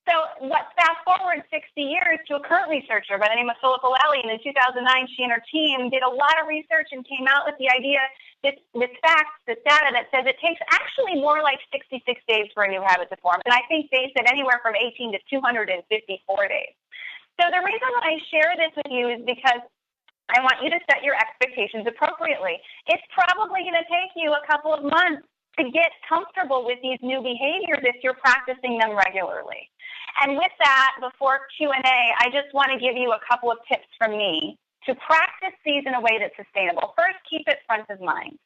So let's fast forward 60 years to a current researcher by the name of Philippa Lally. And in 2009, she and her team did a lot of research and came out with the idea, this data that says it takes actually more like 66 days for a new habit to form. And I think they said anywhere from 18 to 254 days. So the reason that I share this with you is because I want you to set your expectations appropriately. It's probably going to take you a couple of months to get comfortable with these new behaviors if you're practicing them regularly. And with that, before Q&A, I just want to give you a couple of tips from me to practice these in a way that's sustainable. First, keep it front of mind.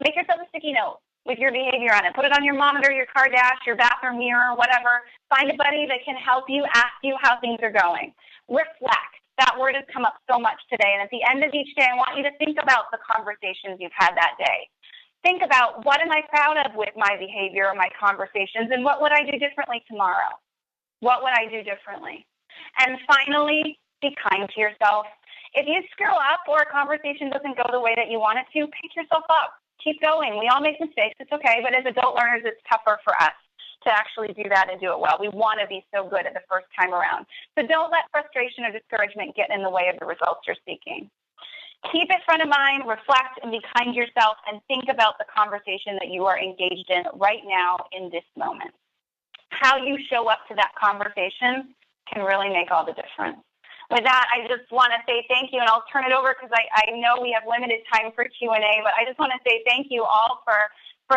Make yourself a sticky note with your behavior on it. Put it on your monitor, your car dash, your bathroom mirror, whatever. Find a buddy that can help you, ask you how things are going. Reflect. That word has come up so much today. And at the end of each day, I want you to think about the conversations you've had that day. Think about, what am I proud of with my behavior or my conversations, and what would I do differently tomorrow? What would I do differently? And finally, be kind to yourself. If you screw up or a conversation doesn't go the way that you want it to, pick yourself up. Keep going. We all make mistakes. It's okay. But as adult learners, it's tougher for us to actually do that and do it well. We want to be so good at the first time around. So don't let frustration or discouragement get in the way of the results you're seeking. Keep it front of mind, reflect, and be kind to yourself, and think about the conversation that you are engaged in right now in this moment. How you show up to that conversation can really make all the difference. With that, I just want to say thank you, and I'll turn it over because I know we have limited time for Q&A, but I just want to say thank you all for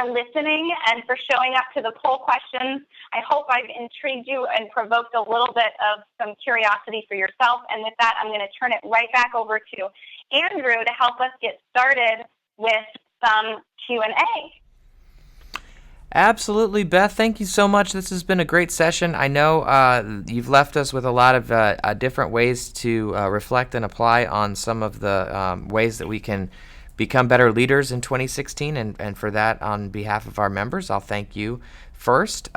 listening and for showing up to the poll questions. I hope I've intrigued you and provoked a little bit of some curiosity for yourself. And with that, I'm going to turn it right back over to Andrew to help us get started with some Q&A. Absolutely, Beth. Thank you so much. This has been a great session. I know you've left us with a lot of different ways to reflect and apply on some of the ways that we can become better leaders in 2016, and for that, on behalf of our members, I'll thank you first.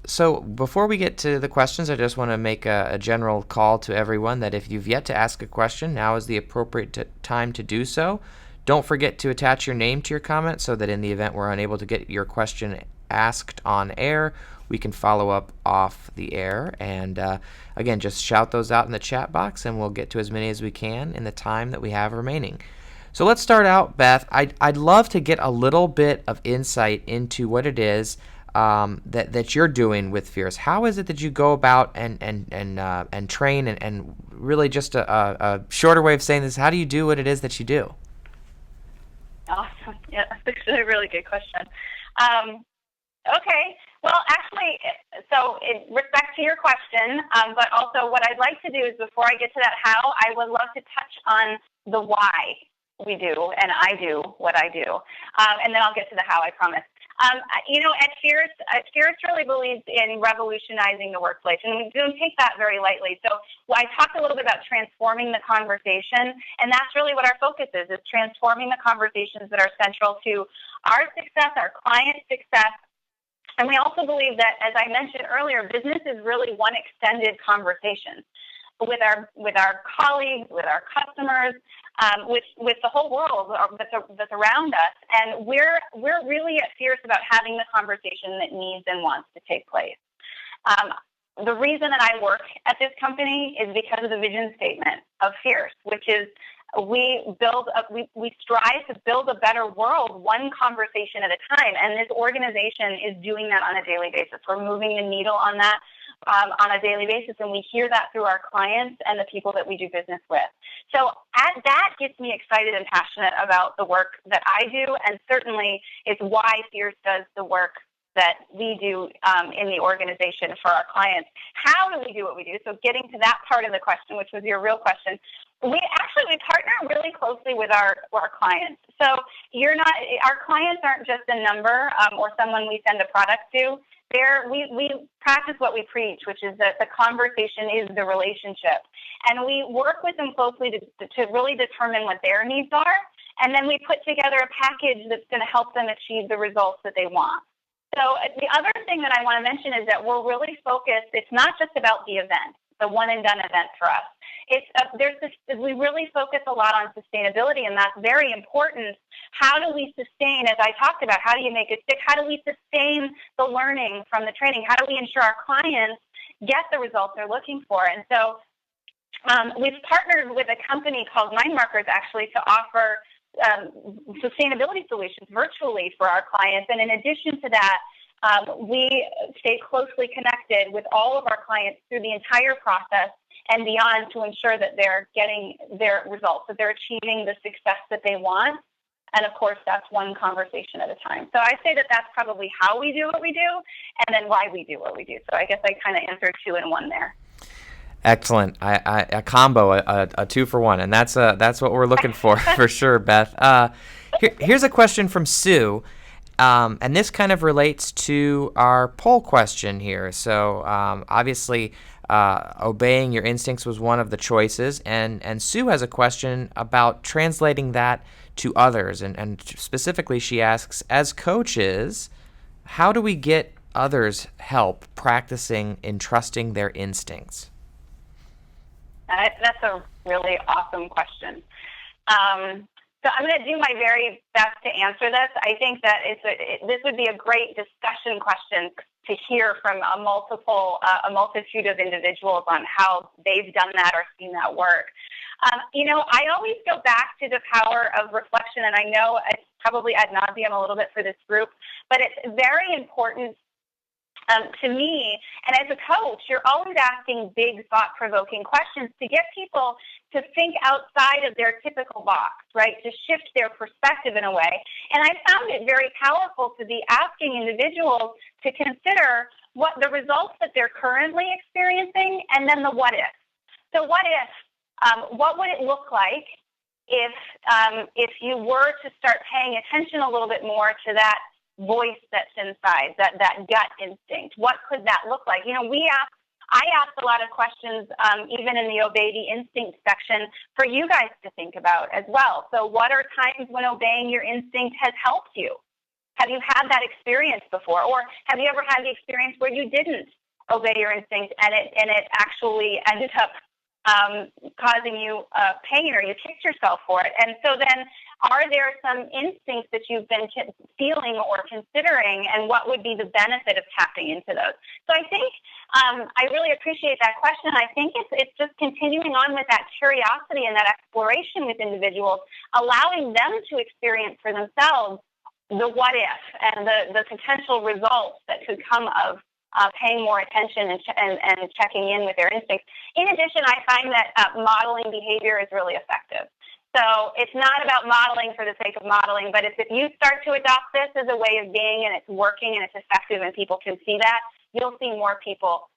So before we get to the questions, I just want to make a general call to everyone that if you've yet to ask a question, now is the appropriate time to do so. Don't forget to attach your name to your comment so that in the event we're unable to get your question asked on air, we can follow up off the air. And again, just shout those out in the chat box, and we'll get to as many as we can in the time that we have remaining. So let's start out, Beth. I'd love to get a little bit of insight into what it is that you're doing with Fierce. How is it that you go about and train, and really just a shorter way of saying this, how do you do what it is that you do? Awesome. Yeah, that's actually a really good question. Okay. Well, actually, so in respect to your question, but also what I'd like to do is before I get to that how, I would love to touch on the why we do and I do what I do. And then I'll get to the how, I promise. At Fierce really believes in revolutionizing the workplace, and we don't take that very lightly. So I talked a little bit about transforming the conversation, and that's really what our focus is transforming the conversations that are central to our success, our client success. And we also believe that, as I mentioned earlier, business is really one extended conversation with our colleagues, with our customers, with the whole world that's around us. And we're really at Fierce about having the conversation that needs and wants to take place. The reason that I work at this company is because of the vision statement of Fierce, which is we strive to build a better world one conversation at a time, and this organization is doing that on a daily basis. We're moving the needle on that on a daily basis, and we hear that through our clients and the people that we do business with. So that gets me excited and passionate about the work that I do, and certainly it's why Fierce does the work that we do in the organization for our clients. How do we do what we do? So getting to that part of the question, which was your real question, we partner really closely with our clients. So our clients aren't just a number or someone we send a product to. We practice what we preach, which is that the conversation is the relationship. And we work with them closely to really determine what their needs are. And then we put together a package that's going to help them achieve the results that they want. So the other thing that I want to mention is that we're really focused. It's not just about the event, the one and done event for us. We really focus a lot on sustainability, and that's very important. How do we sustain, as I talked about, how do you make it stick? How do we sustain the learning from the training? How do we ensure our clients get the results they're looking for? And so we've partnered with a company called Mindmarkers, actually, to offer sustainability solutions virtually for our clients. And in addition to that, we stay closely connected with all of our clients through the entire process and beyond to ensure that they're getting their results, that they're achieving the success that they want. And of course, that's one conversation at a time. So I say that that's probably how we do what we do and then why we do what we do. So I guess I kind of answered 2 in 1 there. Excellent. A combo, a 2-for-1, and that's what we're looking for sure, Beth. Here's a question from Sue, and this kind of relates to our poll question here. So obviously, obeying your instincts was one of the choices, and Sue has a question about translating that to others, and specifically she asks, as coaches, how do we get others help practicing in trusting their instincts? That's a really awesome question. So I'm going to do my very best to answer this. I think that this would be a great discussion question to hear from a multitude of individuals on how they've done that or seen that work. I always go back to the power of reflection, and I know it's probably ad nauseum a little bit for this group, but it's very important to me. And as a coach, you're always asking big, thought-provoking questions to get people to think outside of their typical box, right, to shift their perspective in a way. And I found it very powerful to be asking individuals to consider what the results that they're currently experiencing and then the what if. So what would it look like if you were to start paying attention a little bit more to that voice that's inside, that gut instinct? What could that look like? I asked a lot of questions, even in the Obey the Instinct section, for you guys to think about as well. So what are times when obeying your instinct has helped you? Have you had that experience before? Or have you ever had the experience where you didn't obey your instinct and it actually ended up causing you pain, or you kicked yourself for it? And so then, are there some instincts that you've been feeling or considering, and what would be the benefit of tapping into those? So I think I really appreciate that question. I think it's just continuing on with that curiosity and that exploration with individuals, allowing them to experience for themselves the what if and the potential results that could come of paying more attention and checking in with their instincts. In addition, I find that modeling behavior is really effective. So it's not about modeling for the sake of modeling, but if you start to adopt this as a way of being and it's working and it's effective and people can see that, you'll see more people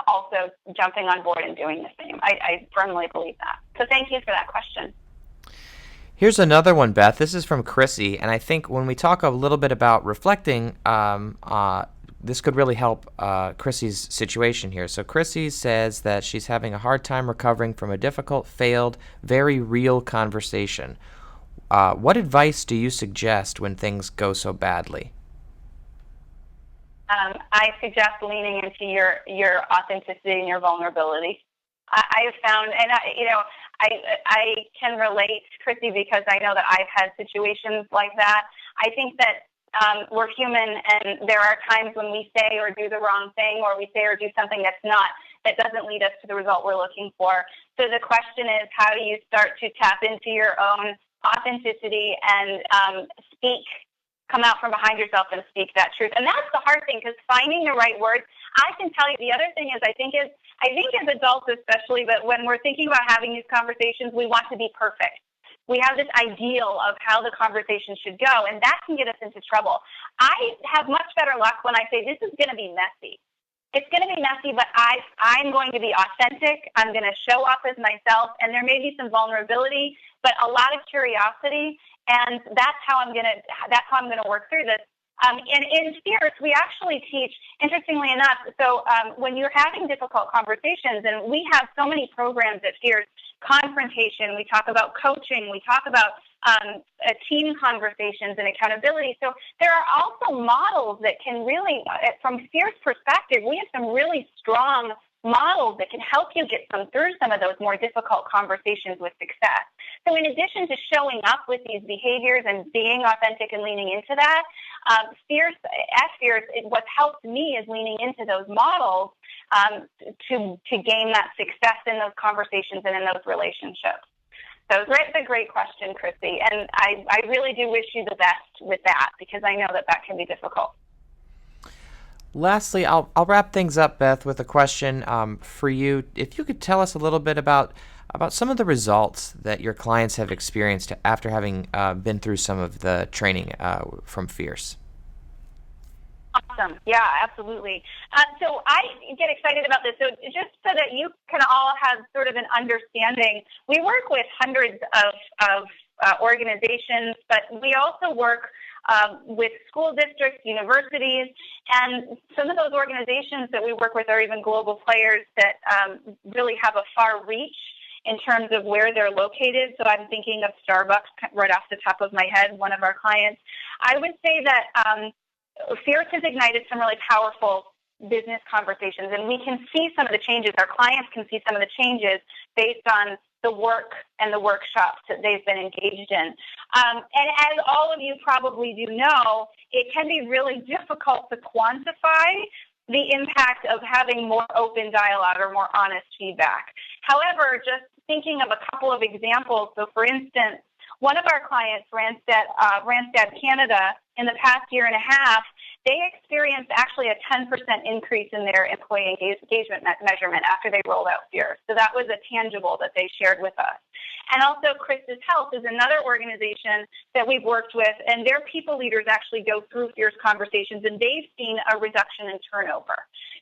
also jumping on board and doing the same. I firmly believe that. So thank you for that question. Here's another one, Beth. This is from Chrissy, and I think when we talk a little bit about reflecting, this could really help Chrissy's situation here. So Chrissy says that she's having a hard time recovering from a difficult, failed, very real conversation. What advice do you suggest when things go so badly? I suggest leaning into your authenticity and your vulnerability. I have found, and I can relate, Chrissy, because I know that I've had situations like that. I think that we're human, and there are times when we say or do the wrong thing, or we say or do something that doesn't lead us to the result we're looking for. So the question is, how do you start to tap into your own authenticity and come out from behind yourself and speak that truth? And that's the hard thing, because finding the right words. I can tell you the other thing is, I think as adults especially, but when we're thinking about having these conversations, we want to be perfect. We have this ideal of how the conversation should go, and that can get us into trouble. I have much better luck when I say this is going to be messy. It's going to be messy, but I'm going to be authentic. I'm going to show up as myself, and there may be some vulnerability, but a lot of curiosity, and that's how I'm going to work through this. And in Fierce, we actually teach, interestingly enough, so when you're having difficult conversations, and we have so many programs at Fierce, confrontation, we talk about coaching, we talk about team conversations and accountability. So there are also models that can really, from Fierce perspective, we have some really strong models that can help you get through some of those more difficult conversations with success. So in addition to showing up with these behaviors and being authentic and leaning into that, Fierce, what helped me is leaning into those models to gain that success in those conversations and in those relationships. So that's a great question, Chrissy, and I really do wish you the best with that, because I know that can be difficult. Lastly, I'll wrap things up, Beth, with a question for you. If you could tell us a little bit about some of the results that your clients have experienced after having been through some of the training from Fierce. Awesome. Yeah, absolutely. So I get excited about this. So just so that you can all have sort of an understanding, we work with hundreds of organizations, but we also work with school districts, universities, and some of those organizations that we work with are even global players that really have a far reach in terms of where they're located. So I'm thinking of Starbucks right off the top of my head, one of our clients. I would say that Fierce has ignited some really powerful business conversations, and we can see some of the changes. Our clients can see some of the changes based on the work and the workshops that they've been engaged in. And as all of you probably do know, it can be really difficult to quantify the impact of having more open dialogue or more honest feedback. However, just thinking of a couple of examples, so for instance, one of our clients, Randstad Canada, in the past year and a half, they experienced actually a 10% increase in their employee engagement measurement after they rolled out Fierce. So that was a tangible that they shared with us. And also Chris's Health is another organization that we've worked with, and their people leaders actually go through Fierce conversations, and they've seen a reduction in turnover.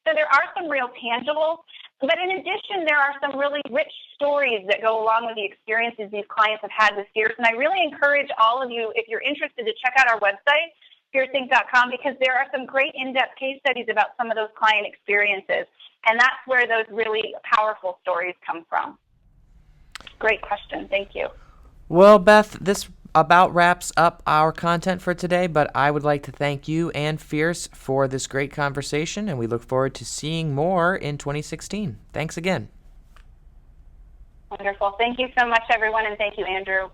So there are some real tangibles, but in addition, there are some really rich stories that go along with the experiences these clients have had with Fierce. And I really encourage all of you, if you're interested, to check out our website, fierceinc.com, because there are some great in-depth case studies about some of those client experiences. And that's where those really powerful stories come from. Great question. Thank you. Well, Beth, this about wraps up our content for today, but I would like to thank you and Fierce for this great conversation, and we look forward to seeing more in 2016. Thanks again. Wonderful. Thank you so much, everyone, and thank you, Andrew.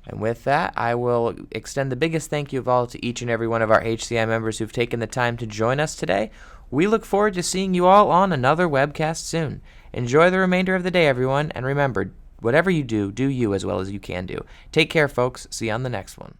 And with that, I will extend the biggest thank you of all to each and every one of our HCI members who've taken the time to join us today. We look forward to seeing you all on another webcast soon. Enjoy the remainder of the day, everyone, and remember, whatever you do, do you as well as you can do. Take care, folks. See you on the next one.